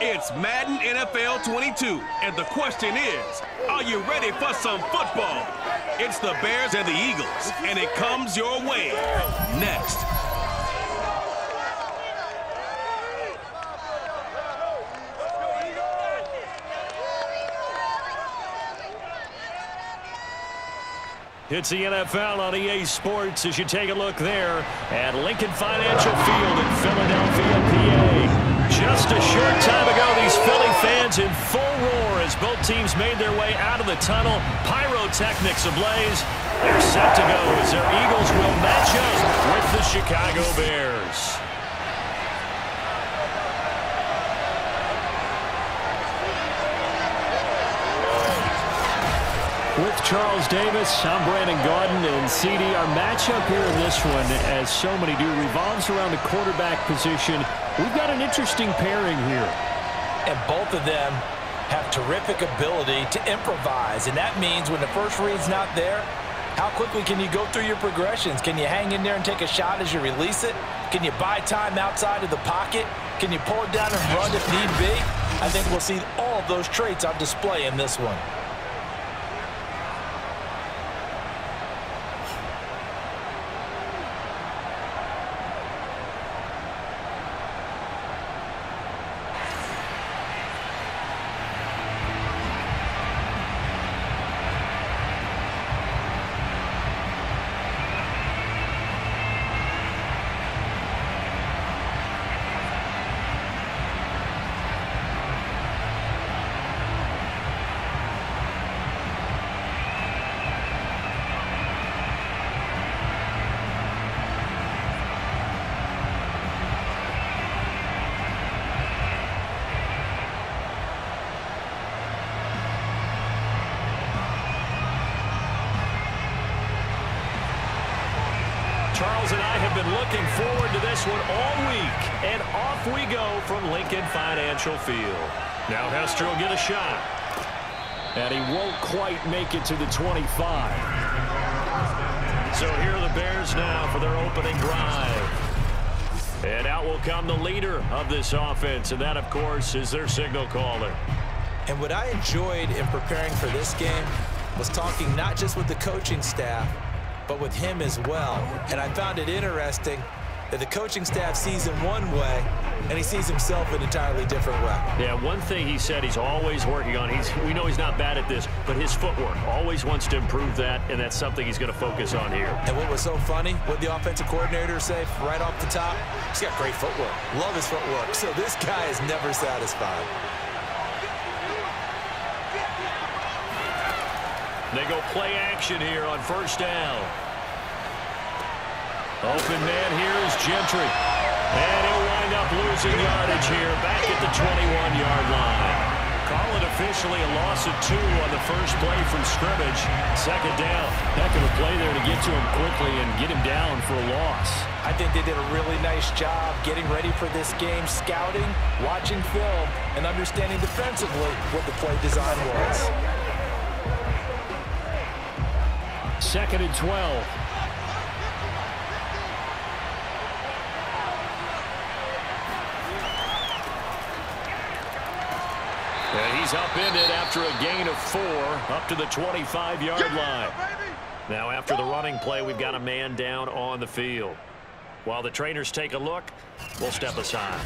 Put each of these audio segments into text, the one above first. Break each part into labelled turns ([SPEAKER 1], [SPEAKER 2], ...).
[SPEAKER 1] It's Madden NFL 22, and the question is, are you ready for some football? It's the Bears and the Eagles, and it comes your way next.
[SPEAKER 2] It's the NFL on EA Sports as you take a look there at Lincoln Financial Field in Philadelphia, PA. Just a short time ago, these Philly fans in full roar as both teams made their way out of the tunnel. Pyrotechnics ablaze. They're set to go as their Eagles will match up with the Chicago Bears. With Charles Davis, I'm Brandon Gaudin, and CD, our matchup here in this one, as so many do, revolves around the quarterback position. We've got an interesting pairing here.
[SPEAKER 3] And both of them have terrific ability to improvise, and that means when the first read's not there, how quickly can you go through your progressions? Can you hang in there and take a shot as you release it? Can you buy time outside of the pocket? Can you pull it down and run if need be? I think we'll see all of those traits on display in this one.
[SPEAKER 2] Charles and I have been looking forward to this one all week, and off we go from Lincoln Financial Field. Now Hester will get a shot, and he won't quite make it to the 25. So here are the Bears now for their opening drive. And out will come the leader of this offense, and that, of course, is their signal caller.
[SPEAKER 3] And what I enjoyed in preparing for this game was talking not just with the coaching staff, but with him as well. And I found it interesting that the coaching staff sees him one way, and he sees himself an entirely different way.
[SPEAKER 2] Yeah, one thing he said he's always working on, we know he's not bad at this, but his footwork, always wants to improve that, and that's something he's going to focus on here.
[SPEAKER 3] And what was so funny, what the offensive coordinator said right off the top, he's got great footwork. Love his footwork. So this guy is never satisfied.
[SPEAKER 2] They go play action here on first down. Open man here is Gentry. And he'll wind up losing yardage here back at the 21-yard line. Call it officially a loss of 2 on the first play from scrimmage. Second down. Heck of a play there to get to him quickly and get him down for a loss.
[SPEAKER 3] I think they did a really nice job getting ready for this game, scouting, watching film, and understanding defensively what the play design was.
[SPEAKER 2] Second and 12. And he's upended after a gain of 4 up to the 25-yard line. Now after the running play, we've got a man down on the field. While the trainers take a look, we'll step aside.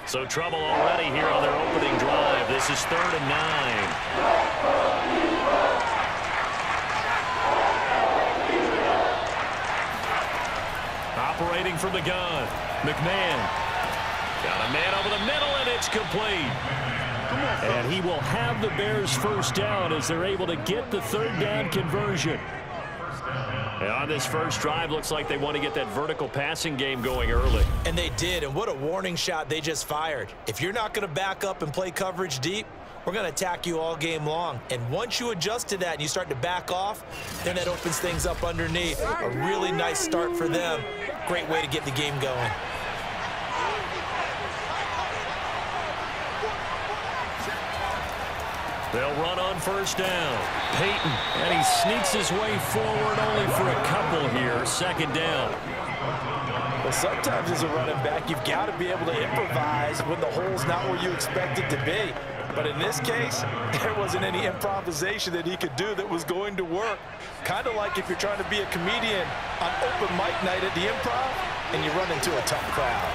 [SPEAKER 2] So trouble already here on their opening drive. This is 3rd and 9. Operating from the gun, McMahon. Got a man over the middle, and it's complete. And he will have the Bears first down as they're able to get the 3rd down conversion. And on this first drive, looks like they want to get that vertical passing game going early.
[SPEAKER 3] And they did, and what a warning shot they just fired. If you're not going to back up and play coverage deep, we're going to attack you all game long. And once you adjust to that and you start to back off, then that opens things up underneath. A really nice start for them. Great way to get the game going.
[SPEAKER 2] They'll run on first down. Peyton, and he sneaks his way forward only for a couple here. Second down.
[SPEAKER 3] Well, sometimes as a running back, you've got to be able to improvise when the hole's not where you expect it to be. But in this case, there wasn't any improvisation that he could do that was going to work. Kind of like if you're trying to be a comedian on open mic night at the Improv and you run into a tough crowd.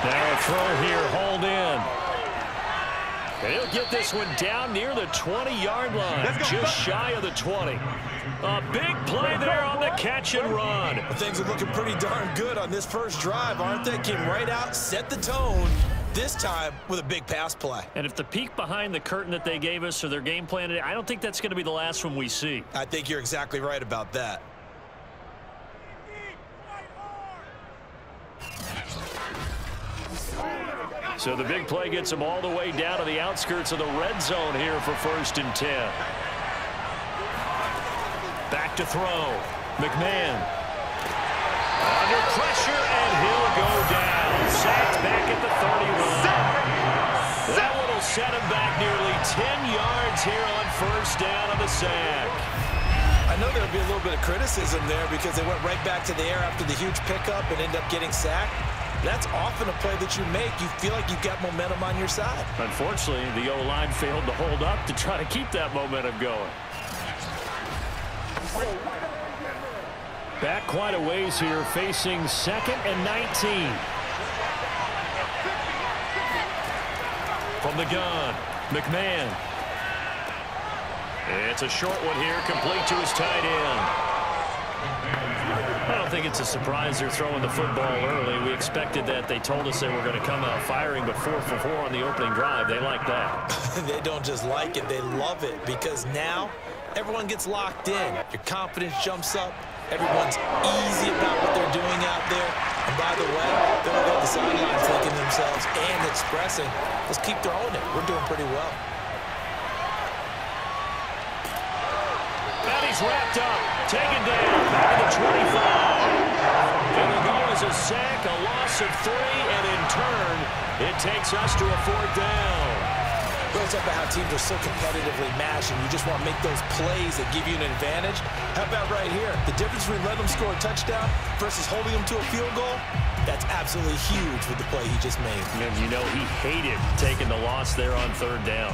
[SPEAKER 2] Now a throw here, hauled in. And he'll get this one down near the 20-yard line, just shy of the 20. A big play there on the catch and run.
[SPEAKER 3] Well, things are looking pretty darn good on this first drive, aren't they? Came right out, set the tone, this time with a big pass play.
[SPEAKER 2] And if the peek behind the curtain that they gave us or their game plan, I don't think that's going to be the last one we see.
[SPEAKER 3] I think you're exactly right about that.
[SPEAKER 2] So the big play gets them all the way down to the outskirts of the red zone here for 1st and 10. Back to throw. McMahon. Under pressure, and he'll go down. Sacked back at the 31. That one will set him back nearly 10 yards here on first down on the sack.
[SPEAKER 3] I know there'll be a little bit of criticism there because they went right back to the air after the huge pickup and end up getting sacked. That's often a play that you make. You feel like you've got momentum on your side.
[SPEAKER 2] Unfortunately, the O-line failed to hold up to try to keep that momentum going. Back quite a ways here, facing 2nd and 19. From the gun, McMahon. It's a short one here, complete to his tight end. I don't think it's a surprise they're throwing the football early. We expected that. They told us they were going to come out firing, but 4 for 4 on the opening drive. They like that.
[SPEAKER 3] They don't just like it, they love it, because now everyone gets locked in. Your confidence jumps up. Everyone's easy about what they're doing out there. And by the way, they're going to go to the sidelines thinking to themselves and expressing, let's keep throwing it. We're doing pretty well.
[SPEAKER 2] And he's wrapped up, taken down, back to the 25. And the goal is a sack, a loss of 3, and in turn, it takes us to a 4th down.
[SPEAKER 3] Well, it's about how teams are so competitively matched, and you just want to make those plays that give you an advantage. How about right here? The difference between letting them score a touchdown versus holding them to a field goal, that's absolutely huge with the play he just made.
[SPEAKER 2] And you know he hated taking the loss there on 3rd down.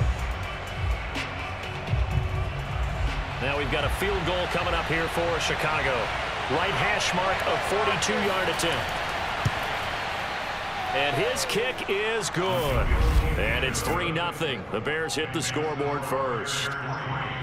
[SPEAKER 2] Now we've got a field goal coming up here for Chicago. Right hash mark of 42-yard attempt. And his kick is good. And it's 3-0. The Bears hit the scoreboard first.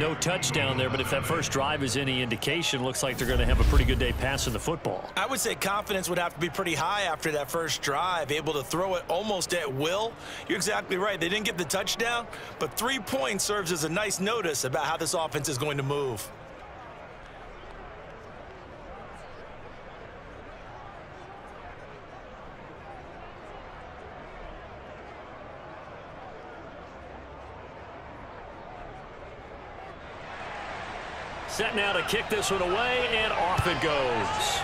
[SPEAKER 2] No touchdown there, but if that first drive is any indication, looks like they're going to have a pretty good day passing the football.
[SPEAKER 3] I would say confidence would have to be pretty high after that first drive, able to throw it almost at will. You're exactly right. They didn't get the touchdown, but 3 points serves as a nice notice about how this offense is going to move.
[SPEAKER 2] Set now to kick this one away, and off it goes.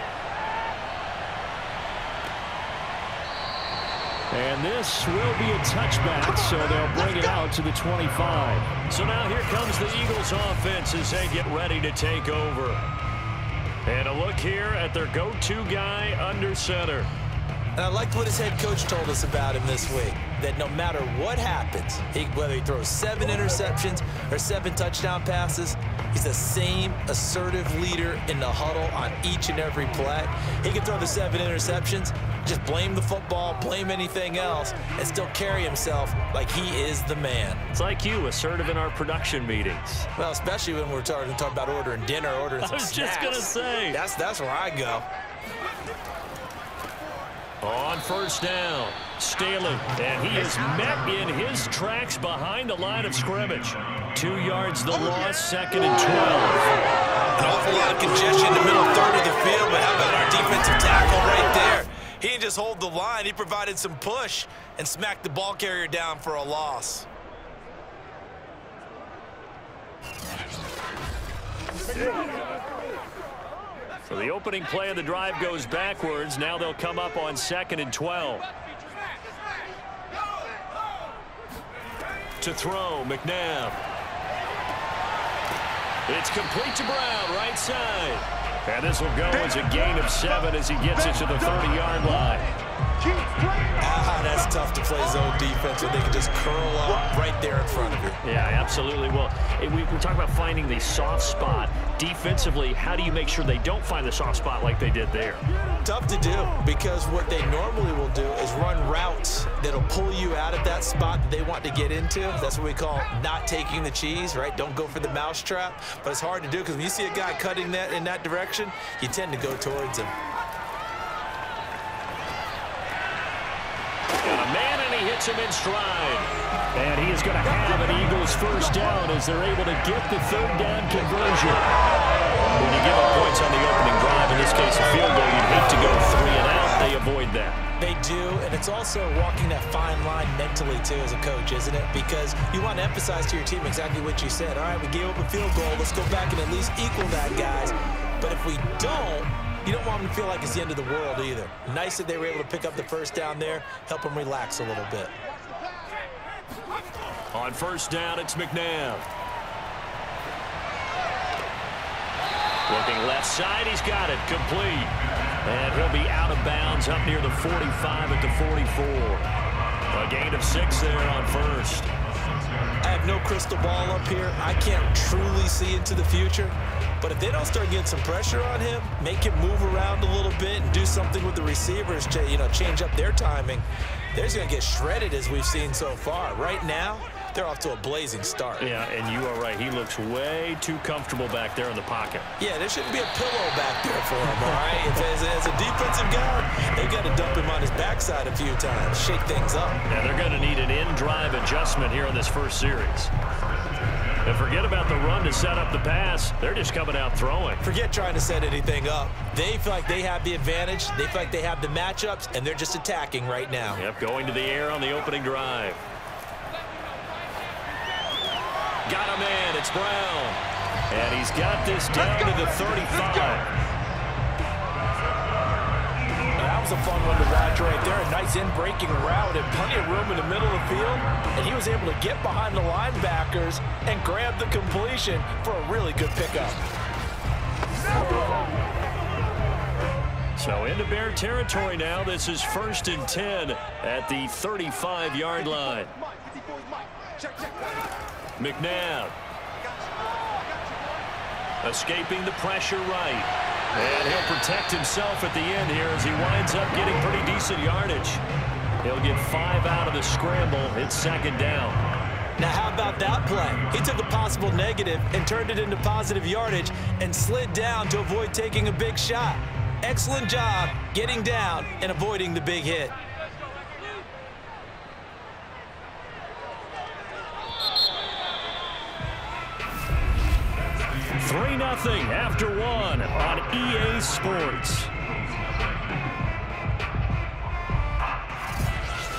[SPEAKER 2] And this will be a touchback, so they'll bring it out to the 25. So now here comes the Eagles offense as they get ready to take over. And a look here at their go-to guy under center.
[SPEAKER 3] And I liked what his head coach told us about him this week, that no matter what happens, whether he throws 7 interceptions or 7 touchdown passes, he's the same assertive leader in the huddle on each and every play. He can throw the 7 interceptions, just blame the football, blame anything else, and still carry himself like he is the man.
[SPEAKER 2] It's like you, assertive in our production meetings.
[SPEAKER 3] Well, especially when we're talking about ordering dinner, ordering some snacks.
[SPEAKER 2] I was just going to say.
[SPEAKER 3] That's where I go.
[SPEAKER 2] On first down, Staley, and he is met in his tracks behind the line of scrimmage. 2 yards the loss, 2nd and 12.
[SPEAKER 3] An awful lot of congestion in the middle third of the field, but how about our defensive tackle right there? He didn't just hold the line, he provided some push and smacked the ball carrier down for a loss.
[SPEAKER 2] So the opening play of the drive goes backwards. Now they'll come up on 2nd and 12. To throw, McNabb. It's complete to Brown, right side. And this will go as a gain of 7 as he gets it to the 30-yard line.
[SPEAKER 3] That's tough to play zone defense when they can just curl up right there in front of you.
[SPEAKER 2] Yeah, absolutely. Well, we talk about finding the soft spot. Defensively, how do you make sure they don't find the soft spot like they did there?
[SPEAKER 3] Tough to do, because what they normally will do is run routes that'll pull you out of that spot that they want to get into. That's what we call not taking the cheese, right? Don't go for the mousetrap. But it's hard to do because when you see a guy cutting that in that direction, you tend to go towards him.
[SPEAKER 2] Got a man, and he hits him in stride. And he is going to have an Eagles first down as they're able to get the 3rd down conversion. When you give up points on the opening drive, in this case a field goal, you'd hate to go 3 and out. They avoid that.
[SPEAKER 3] They do, and it's also walking that fine line mentally, too, as a coach, isn't it? Because you want to emphasize to your team exactly what you said. All right, we gave up a field goal. Let's go back and at least equal that, guys. But if we don't, you don't want them to feel like it's the end of the world either. Nice that they were able to pick up the first down there, help them relax a little bit.
[SPEAKER 2] On first down, it's McNabb. Looking left side, he's got it, complete. And he'll be out of bounds up near the 45 at the 44. A gain of 6 there on first.
[SPEAKER 3] I have no crystal ball up here. I can't truly see into the future. But if they don't start getting some pressure on him, make him move around a little bit and do something with the receivers to, change up their timing, they're just going to get shredded as we've seen so far. Right now, they're off to a blazing start.
[SPEAKER 2] Yeah, and you are right. He looks way too comfortable back there in the pocket.
[SPEAKER 3] Yeah, there shouldn't be a pillow back there for him, all right? As a defensive guard, they've got to dump him on his backside a few times, shake things up.
[SPEAKER 2] Yeah, they're going to need an in-drive adjustment here in this first series. And forget about the run to set up the pass. They're just coming out throwing.
[SPEAKER 3] Forget trying to set anything up. They feel like they have the advantage. They feel like they have the matchups, and they're just attacking right now.
[SPEAKER 2] Yep, going to the air on the opening drive. Got a man. It's Brown. And he's got this down to the 35.
[SPEAKER 3] That was a fun one to watch right there. A nice in-breaking route and plenty of room in the middle of the field. And he was able to get behind the linebackers and grab the completion for a really good pickup.
[SPEAKER 2] So into Bear territory now. This is 1st and 10 at the 35-yard line. McNabb. Escaping the pressure right. And he'll protect himself at the end here as he winds up getting pretty decent yardage. He'll get 5 out of the scramble. It's 2nd down.
[SPEAKER 3] Now, how about that play? He took a possible negative and turned it into positive yardage and slid down to avoid taking a big shot. Excellent job getting down and avoiding the big hit.
[SPEAKER 2] Three 0 after 1 on EA Sports.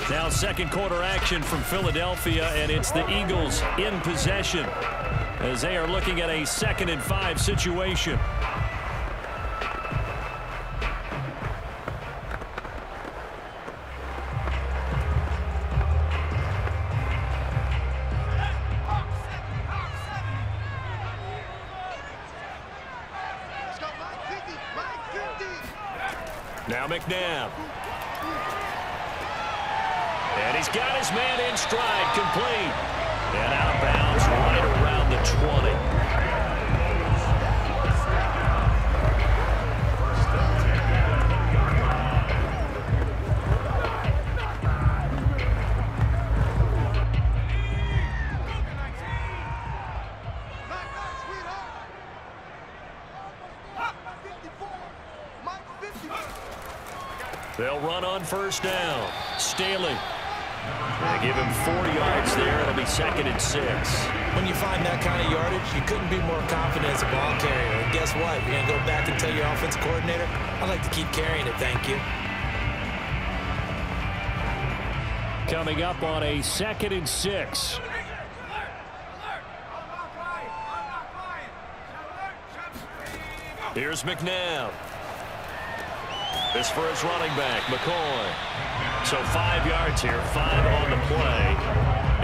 [SPEAKER 2] Now 2nd quarter action from Philadelphia, and it's the Eagles in possession as they are looking at a 2nd and 5 situation. Now McNabb. And he's got his man in stride, complete. And out of bounds right around the 20. They'll They'll run on first down. Staley. They give him 4 yards there. It'll be 2nd and 6.
[SPEAKER 3] When you find that kind of yardage, you couldn't be more confident as a ball carrier. And guess what? You're going to go back and tell your offensive coordinator, I'd like to keep carrying it, thank you.
[SPEAKER 2] Coming up on a 2nd and 6. Here's McNabb. This for his running back, McCoy. So 5 yards here, 5 on the play.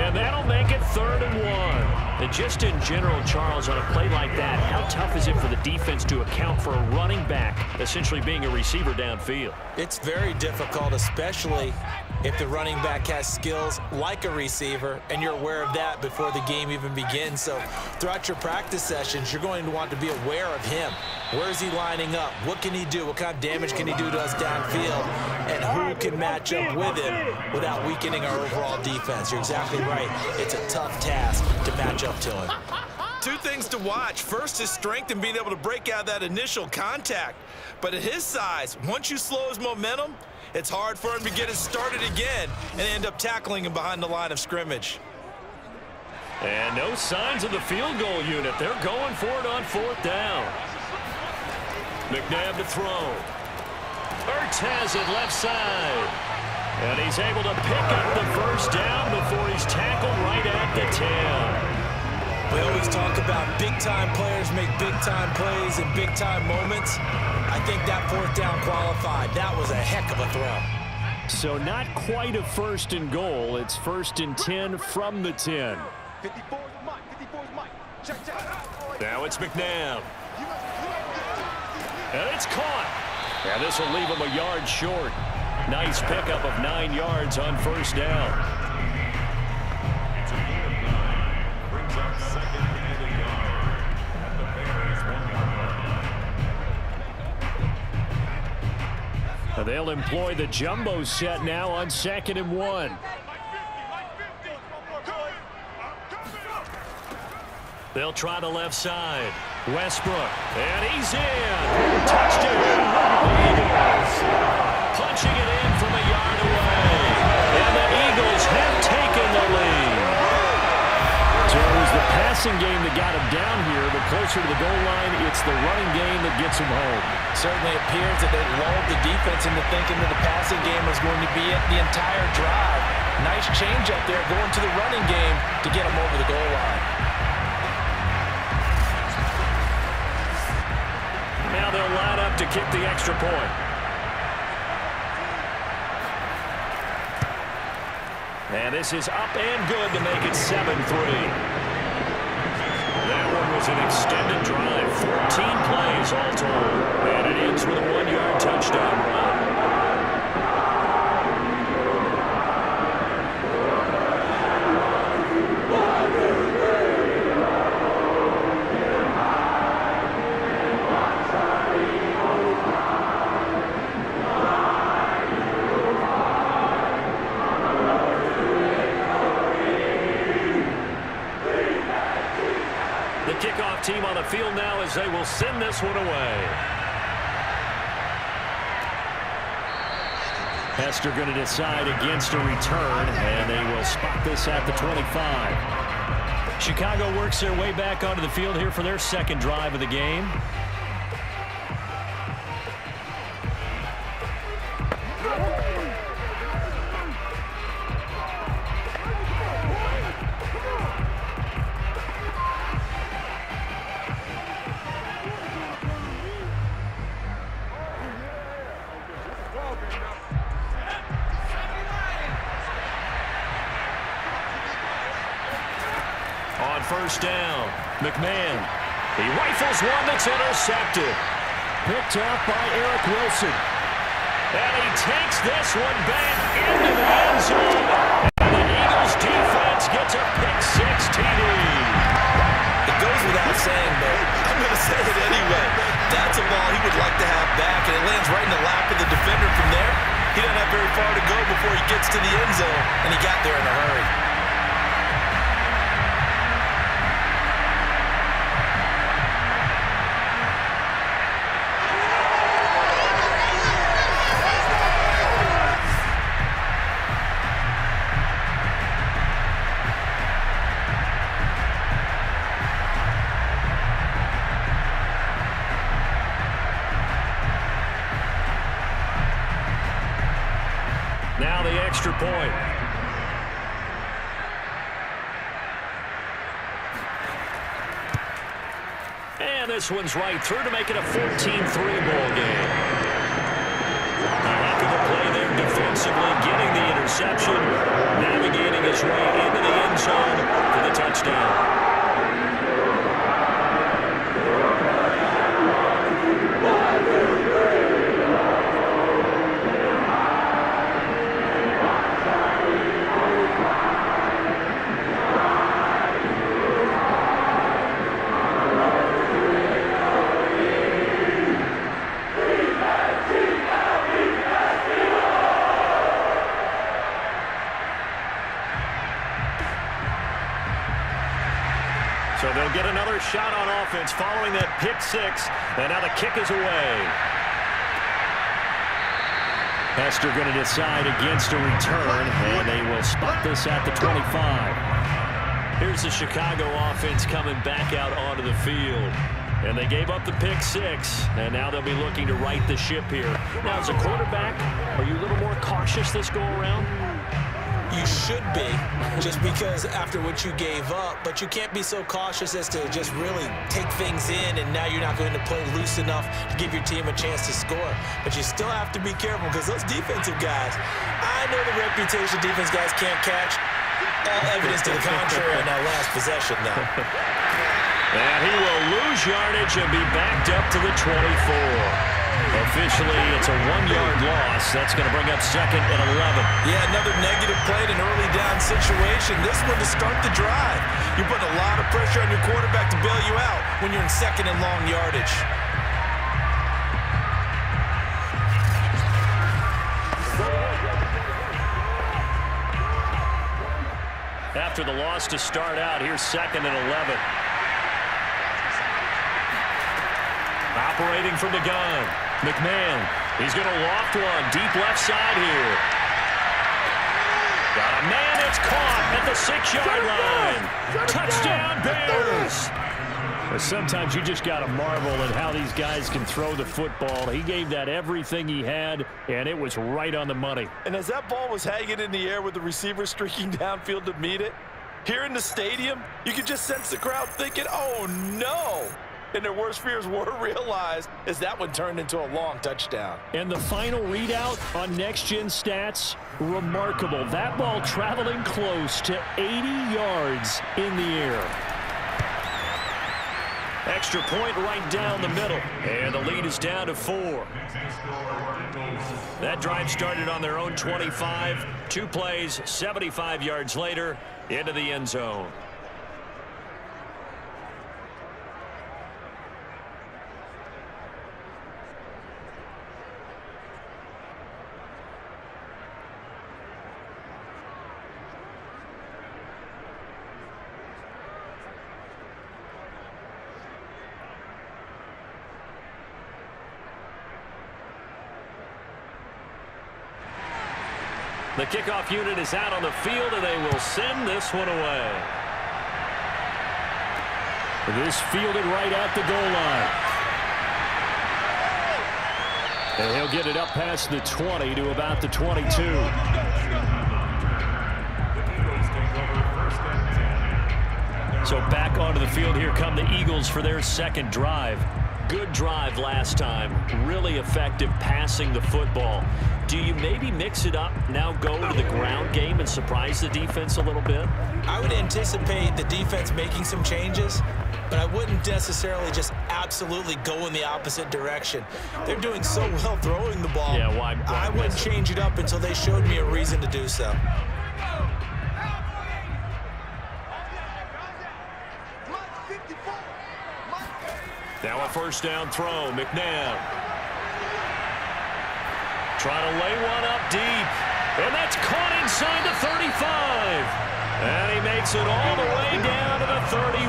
[SPEAKER 2] And that'll make it 3rd and 1. And just in general, Charles, on a play like that, how tough is it for the defense to account for a running back essentially being a receiver downfield?
[SPEAKER 3] It's very difficult, especially if the running back has skills like a receiver, and you're aware of that before the game even begins. So throughout your practice sessions, you're going to want to be aware of him. Where is he lining up? What can he do? What kind of damage can he do to us downfield? And who can match up with him without weakening our overall defense? You're exactly right. It's a tough task to match up to him.
[SPEAKER 4] Two things to watch. First, his strength and being able to break out that initial contact. But at his size, once you slow his momentum, it's hard for him to get it started again and end up tackling him behind the line of scrimmage.
[SPEAKER 2] And no signs of the field goal unit. They're going for it on 4th down. McNabb to throw. Ertz has it left side. And he's able to pick up the first down before he's tackled right at the 10.
[SPEAKER 3] We always talk about big-time players make big-time plays in big-time moments. I think that 4th down qualified. That was a heck of a throw.
[SPEAKER 2] So not quite a 1st and goal. It's 1st and 10 from the 10. Now it's McNabb. And it's caught. And this will leave him a yard short. Nice pickup of 9 yards on first down. They'll employ the jumbo set now on 2nd and 1. They'll try the left side. Westbrook, and he's in. Touchdown, Eagles. Punching it in from a yard away. And the Eagles have taken the lead. So it was the passing game that got him down here, but closer to the goal line, it's the running game that gets him home.
[SPEAKER 3] Certainly appears that they lulled the defense into thinking that the passing game was going to be it the entire drive. Nice change up there going to the running game to get him over the goal line.
[SPEAKER 2] Now they'll line up to kick the extra point. And this is up and good to make it 7-3. That one was an extended drive, 14 plays all told. And it ends with a 1-yard touchdown run. Kickoff team on the field now as they will send this one away. Hester going to decide against a return, and they will spot this at the 25. Chicago works their way back onto the field here for their second drive of the game. First down, McMahon. He rifles one that's intercepted. Picked up by Eric Wilson. And he takes this one back into the end zone. And the Eagles defense gets a pick-6 TD.
[SPEAKER 3] It goes without saying, but
[SPEAKER 4] I'm going to say it anyway. That's a ball he would like to have back, and it lands right in the lap of the defender from there. He doesn't have very far to go before he gets to the end zone, and he got there in a hurry.
[SPEAKER 2] this one's right through to make it a 14-3 ball game. A heck of a play there defensively, getting the interception, navigating his way into the end zone for the touchdown. So they'll get another shot on offense following that pick six. And now the kick is away. Hester going to decide against a return, and they will spot this at the 25. Here's the Chicago offense coming back out onto the field. And they gave up the pick six, and now they'll be looking to right the ship here. Now, as a quarterback, are you a little more cautious this go-around?
[SPEAKER 3] You should be, just because after what you gave up, but you can't be so cautious as to just really take things in, and now you're not going to play loose enough to give your team a chance to score. But you still have to be careful, because those defensive guys, I know the reputation defense guys can't catch. All evidence to the contrary on that last possession, though.
[SPEAKER 2] And he will lose yardage and be backed up to the 24. Officially, it's a 1-yard loss. That's going to bring up 2nd and 11.
[SPEAKER 3] Yeah, another negative play in an early down situation. This one to start the drive. You're putting a lot of pressure on your quarterback to bail you out when you're in 2nd and long yardage.
[SPEAKER 2] After the loss to start out, here's 2nd and 11. Operating from the gun. McMahon, he's going to loft one deep left side here. Got a man, it's caught at the 6-yard line. Touchdown, Bears. Sometimes you just got to marvel at how these guys can throw the football. He gave that everything he had, and it was right on the money.
[SPEAKER 4] And as that ball was hanging in the air with the receiver streaking downfield to meet it, here in the stadium, you could just sense the crowd thinking, oh, no. And their worst fears were realized as that one turned into a long touchdown.
[SPEAKER 2] And the final readout on Next Gen Stats, remarkable. That ball traveling close to 80 yards in the air. Extra point right down the middle. And the lead is down to 4. That drive started on their own 25. 2 plays, 75 yards later, into the end zone. The kickoff unit is out on the field, and they will send this one away. This fielded right at the goal line. And he'll get it up past the 20 to about the 22. So back onto the field, here come the Eagles for their 2nd drive. Good drive last time. Really effective passing the football. Do you maybe mix it up, now go to the ground game and surprise the defense a little bit?
[SPEAKER 3] I would anticipate the defense making some changes, but I wouldn't necessarily just absolutely go in the opposite direction. They're doing so well throwing the ball.
[SPEAKER 2] Yeah, why
[SPEAKER 3] I wouldn't change it up until they showed me a reason to do so.
[SPEAKER 2] Now a 1st down throw, McNabb. Trying to lay one up deep. And that's caught inside the 35. And he makes it all the way down to the 31.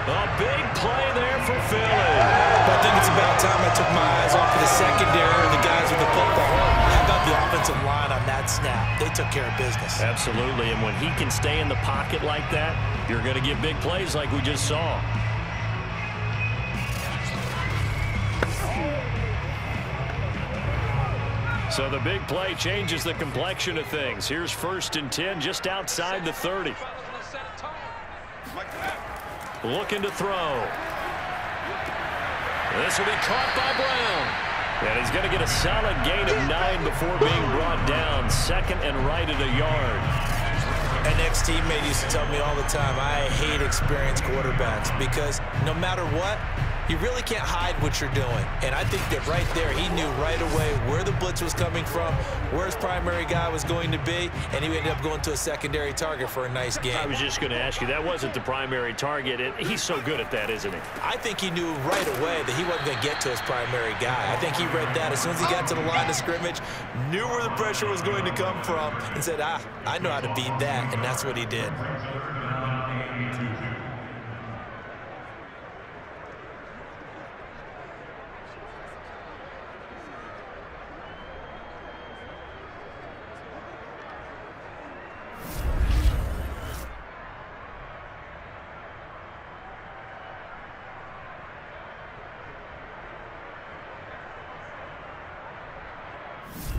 [SPEAKER 2] A big play there for Philly.
[SPEAKER 3] But I think it's about time I took my eyes off of the secondary and the guys with the football. How about the offensive line on that snap? They took care of business.
[SPEAKER 2] Absolutely, and when he can stay in the pocket like that, you're going to get big plays like we just saw. So the big play changes the complexion of things. Here's 1st and 10 just outside the 30. Looking to throw. This will be caught by Brown. And he's going to get a solid gain of 9 before being brought down. Second and right at a yard.
[SPEAKER 3] An ex-teammate used to tell me all the time, I hate experienced quarterbacks because no matter what, you really can't hide what you're doing. And I think that right there, he knew right away where the blitz was coming from, where his primary guy was going to be, and he ended up going to a secondary target for a nice game.
[SPEAKER 2] I was just going to ask you, that wasn't the primary target. He's so good at that, isn't he?
[SPEAKER 3] I think he knew right away that he wasn't going to get to his primary guy. I think he read that as soon as he got to the line of scrimmage, knew where the pressure was going to come from, and said, I know how to beat that, and that's what he did.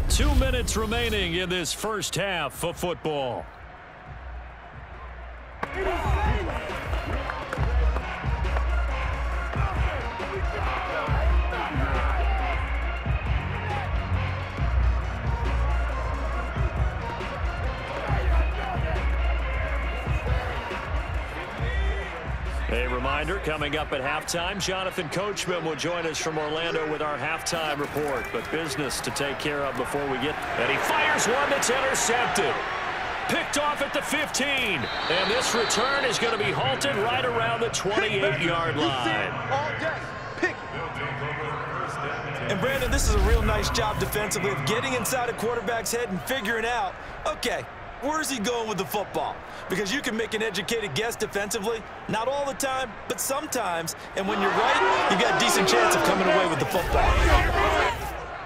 [SPEAKER 2] Two minutes remaining in this first half of football. A reminder, coming up at halftime, Jonathan Coachman will join us from Orlando with our halftime report. But business to take care of before we get... And he fires one that's intercepted. Picked off at the 15. And this return is going to be halted right around the 28-yard line.
[SPEAKER 3] And, Brandon, this is a real nice job defensively of getting inside a quarterback's head and figuring out, okay, where's he going with the football? Because you can make an educated guess defensively, not all the time, but sometimes. And when you're right, you've got a decent chance of coming away with the football.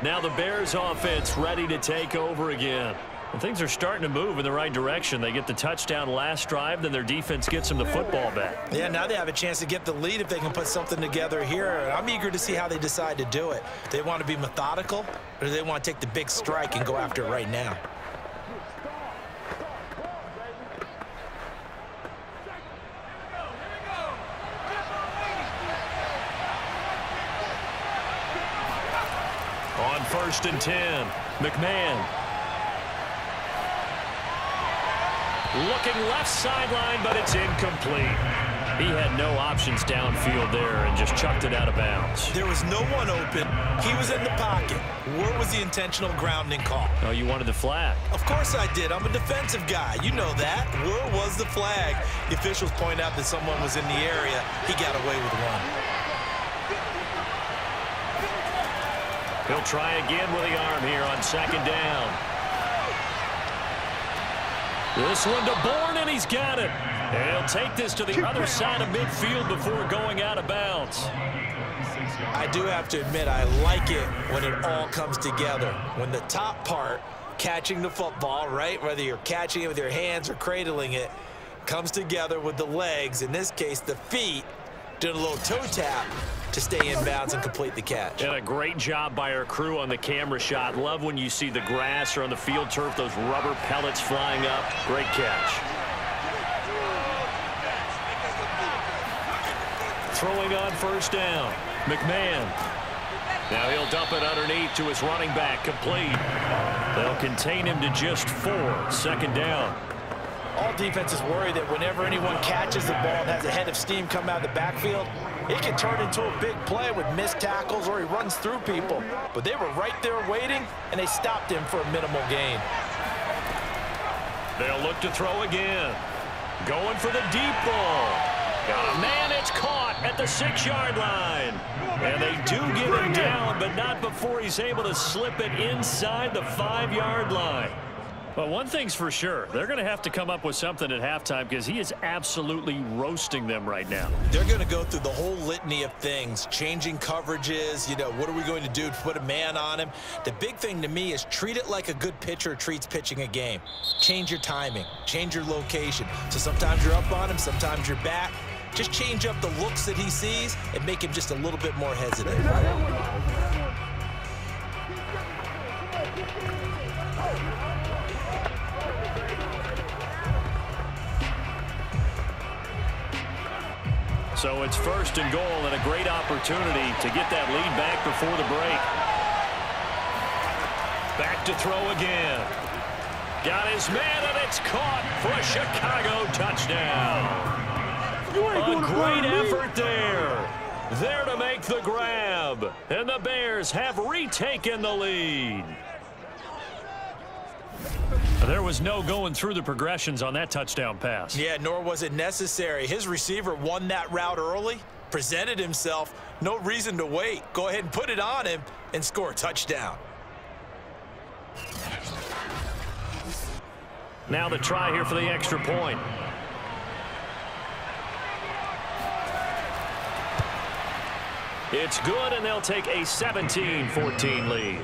[SPEAKER 2] Now the Bears offense ready to take over again. And things are starting to move in the right direction. They get the touchdown last drive, then their defense gets them the football back.
[SPEAKER 3] Yeah, now they have a chance to get the lead if they can put something together here. I'm eager to see how they decide to do it. Do they want to be methodical, or do they want to take the big strike and go after it right now?
[SPEAKER 2] On 1st and 10, McMahon. Looking left sideline, but it's incomplete. He had no options downfield there and just chucked it out of bounds.
[SPEAKER 3] There was no one open. He was in the pocket. Where was the intentional grounding call?
[SPEAKER 2] Oh, you wanted the flag.
[SPEAKER 3] Of course I did. I'm a defensive guy. You know that. Where was the flag? The officials point out that someone was in the area. He got away with one.
[SPEAKER 2] He'll try again with the arm here on 2nd down. This one to Bourne, and he's got it. And he'll take this to the other side of midfield before going out of bounds.
[SPEAKER 3] I do have to admit, I like it when it all comes together. When the top part, catching the football, right, whether you're catching it with your hands or cradling it, comes together with the legs, in this case the feet, doing a little toe tap to stay in bounds and complete the catch.
[SPEAKER 2] And a great job by our crew on the camera shot. Love when you see the grass or on the field turf, those rubber pellets flying up. Great catch. Throwing on 1st down, McMahon. Now he'll dump it underneath to his running back, complete. They'll contain him to just 4, 2nd down.
[SPEAKER 3] All defenses worry that whenever anyone catches the ball and has a head of steam come out of the backfield, it can turn into a big play with missed tackles or he runs through people. But they were right there waiting, and they stopped him for a minimal gain.
[SPEAKER 2] They'll look to throw again. Going for the deep ball. Got a man, it's caught at the 6-yard line. And they do get him down, but not before he's able to slip it inside the 5-yard line. Well, one thing's for sure. They're going to have to come up with something at halftime because he is absolutely roasting them right now.
[SPEAKER 3] They're going to go through the whole litany of things, changing coverages, you know, what are we going to do to put a man on him? The big thing to me is treat it like a good pitcher treats pitching a game. Change your timing, change your location. So sometimes you're up on him, sometimes you're back. Just change up the looks that he sees and make him just a little bit more hesitant.
[SPEAKER 2] So it's 1st and goal and a great opportunity to get that lead back before the break. Back to throw again. Got his man, and it's caught for a Chicago touchdown. A great effort there. There to make the grab. And the Bears have retaken the lead. There was no going through the progressions on that touchdown pass.
[SPEAKER 3] Yeah, nor was it necessary. His receiver won that route early, presented himself. No reason to wait. Go ahead and put it on him and score a touchdown.
[SPEAKER 2] Now the try here for the extra point. It's good, and they'll take a 17-14 lead.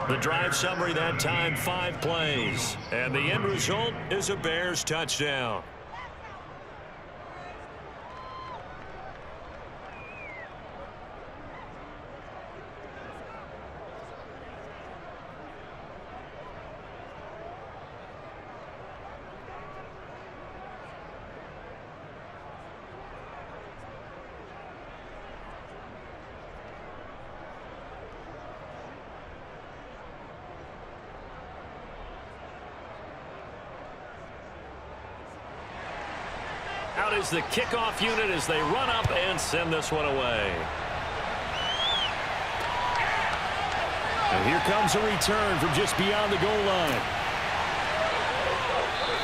[SPEAKER 2] The drive summary that time, 5 plays. And the end result is a Bears touchdown. Out is the kickoff unit as they run up and send this one away. And here comes a return from just beyond the goal line.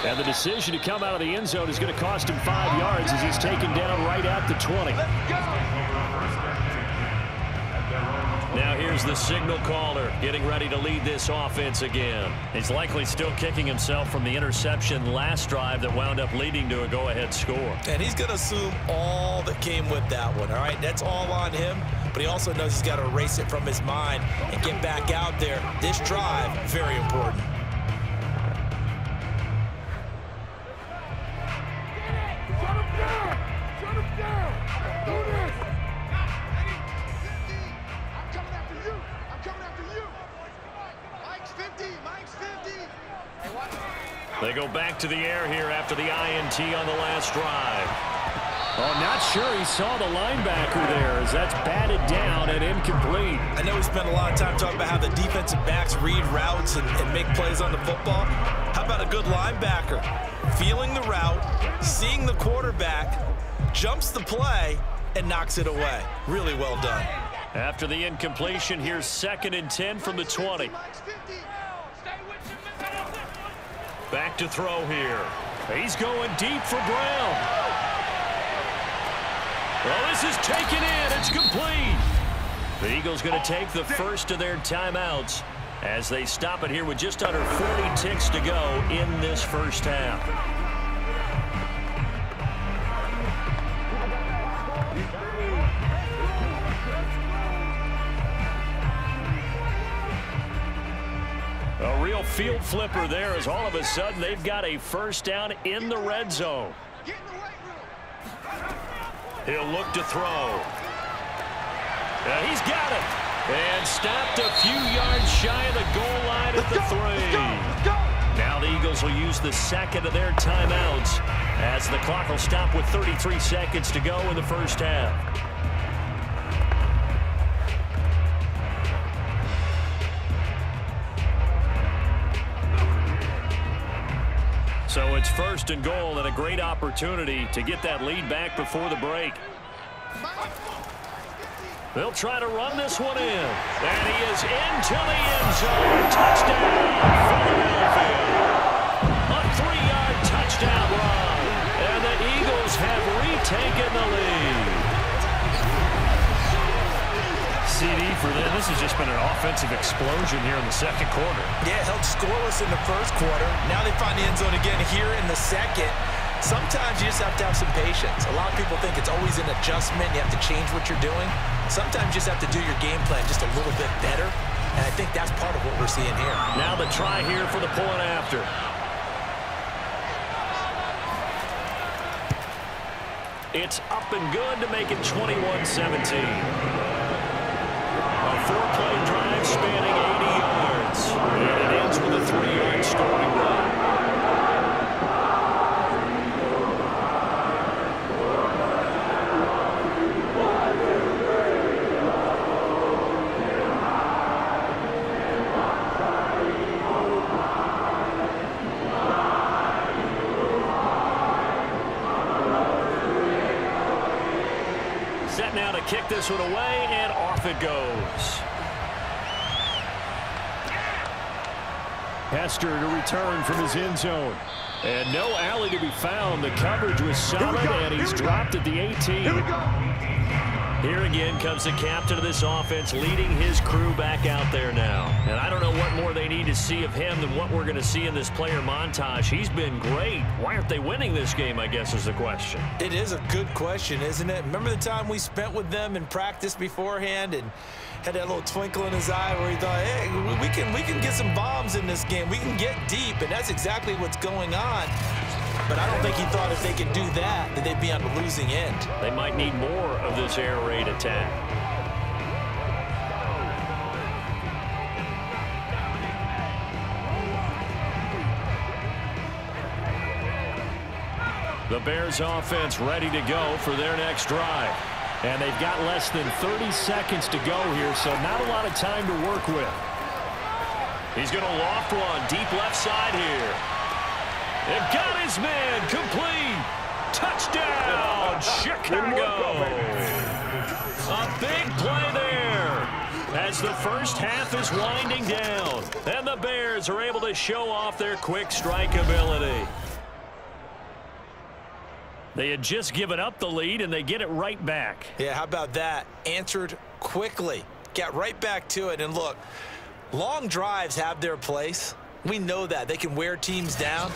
[SPEAKER 2] And the decision to come out of the end zone is going to cost him 5 yards as he's taken down right at the 20. Now here's the signal caller getting ready to lead this offense again. He's likely still kicking himself from the interception last drive that wound up leading to a go-ahead score.
[SPEAKER 3] And he's going to assume all that came with that one, all right? That's all on him, but he also knows he's got to erase it from his mind and get back out there. This drive, very important.
[SPEAKER 5] Shut him down! Do this!
[SPEAKER 2] They go back to the air here after the INT on the last drive. Oh, not sure he saw the linebacker there as that's batted down and incomplete.
[SPEAKER 3] I know we spent a lot of time talking about how the defensive backs read routes and make plays on the football. How about a good linebacker? Feeling the route, seeing the quarterback, jumps the play, and knocks it away. Really well done.
[SPEAKER 2] After the incompletion, here's 2nd and 10 from the 20. Back to throw here. He's going deep for Brown. Well, this is taken in. It's complete. The Eagles going to take the first of their timeouts as they stop it here with just under 40 ticks to go in this first half. A real field flipper there as all of a sudden they've got a first down in the red zone. He'll look to throw. He's got it. And stopped a few yards shy of the goal line at the 3. Now the Eagles will use the second of their timeouts as the clock will stop with 33 seconds to go in the first half. So it's 1st and goal and a great opportunity to get that lead back before the break. They'll try to run this one in. And he is into the end zone. Touchdown, Philadelphia. A 3-yard touchdown run. And the Eagles have retaken the lead. CD for them. This has just been an offensive explosion here in the second quarter.
[SPEAKER 3] Yeah, held scoreless in the first quarter. Now they find the end zone again here in the second. Sometimes you just have to have some patience. A lot of people think it's always an adjustment. You have to change what you're doing. Sometimes you just have to do your game plan just a little bit better. And I think that's part of what we're seeing here.
[SPEAKER 2] Now the try here for the point after. It's up and good to make it 21-17. A 4-play drive spanning 80 yards. And it ends with a 3-yard scoring run. kick this one away, and off it goes. Hester to return from his end zone. And no alley to be found. The coverage was solid, and he's dropped at the 18. Here again comes the captain of this offense, leading his crew back out there now. And I don't know what more they need to see of him than what we're going to see in this player montage. He's been great. Why aren't they winning this game, I guess, is the question.
[SPEAKER 3] It is a good question, isn't it? Remember the time we spent with them in practice beforehand and had that little twinkle in his eye where he thought, hey, we can get some bombs in this game. We can get deep, and that's exactly what's going on. But I don't think he thought if they could do that they'd be on the losing end.
[SPEAKER 2] They might need more of this air raid attack. The Bears offense ready to go for their next drive. And they've got less than 30 seconds to go here, so not a lot of time to work with. He's going to loft one deep left side here. It got his man complete. Touchdown, Chicago. A big play there as the first half is winding down. And the Bears are able to show off their quick strike ability. They had just given up the lead, and they get it right back.
[SPEAKER 3] Yeah, how about that? Answered quickly. Got right back to it. And look, long drives have their place. We know that. They can wear teams down.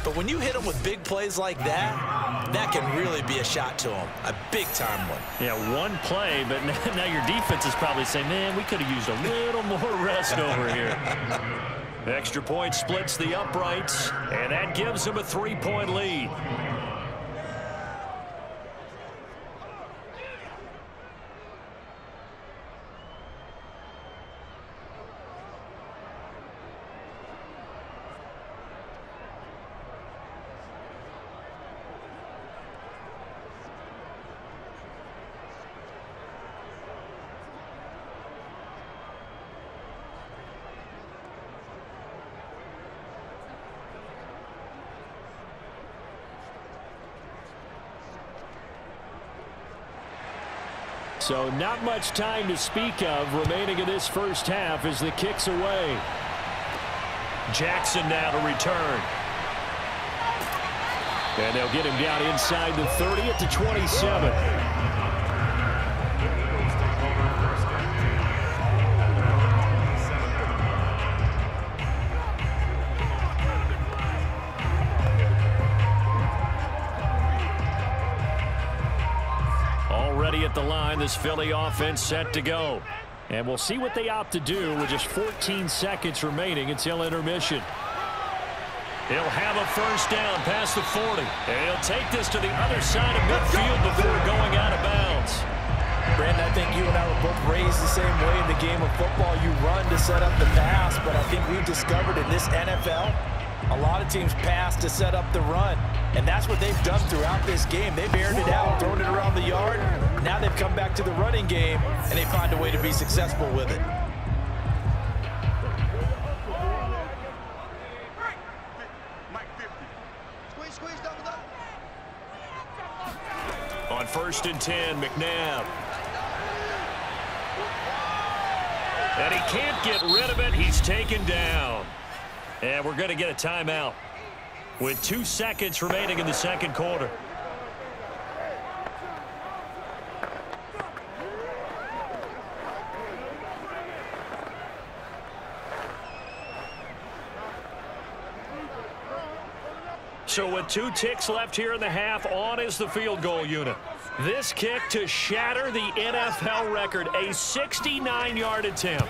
[SPEAKER 3] But when you hit them with big plays like that, that can really be a shot to them. A big-time one.
[SPEAKER 2] Yeah, one play, but now your defense is probably saying, man, we could have used a little more rest over here. Extra point splits the uprights, and that gives them a 3-point lead. So not much time to speak of remaining in this first half as the kick's away. Jackson now to return. And they'll get him down inside the 30 at the 27. At the line, this Philly offense set to go. And we'll see what they opt to do with just 14 seconds remaining until intermission. He'll have a first down past the 40. And he'll take this to the other side of midfield before going out of bounds.
[SPEAKER 3] Brandon, I think you and I were both raised the same way in the game of football. You run to set up the pass, but I think we've discovered in this NFL, a lot of teams pass to set up the run. And that's what they've done throughout this game. They've aired it out, thrown it around the yard. Now they've come back to the running game, and they find a way to be successful with it.
[SPEAKER 2] On 1st and 10, McNabb. And he can't get rid of it. He's taken down. And we're going to get a timeout with 2 seconds remaining in the second quarter. So with 2 ticks left here in the half, on is the field goal unit. This kick to shatter the NFL record, a 69-yard attempt.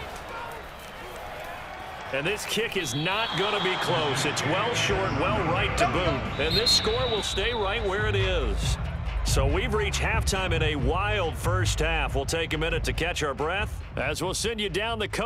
[SPEAKER 2] And this kick is not going to be close. It's well short, well right to boot. And this score will stay right where it is. So we've reached halftime in a wild first half. We'll take a minute to catch our breath as we'll send you down the coast.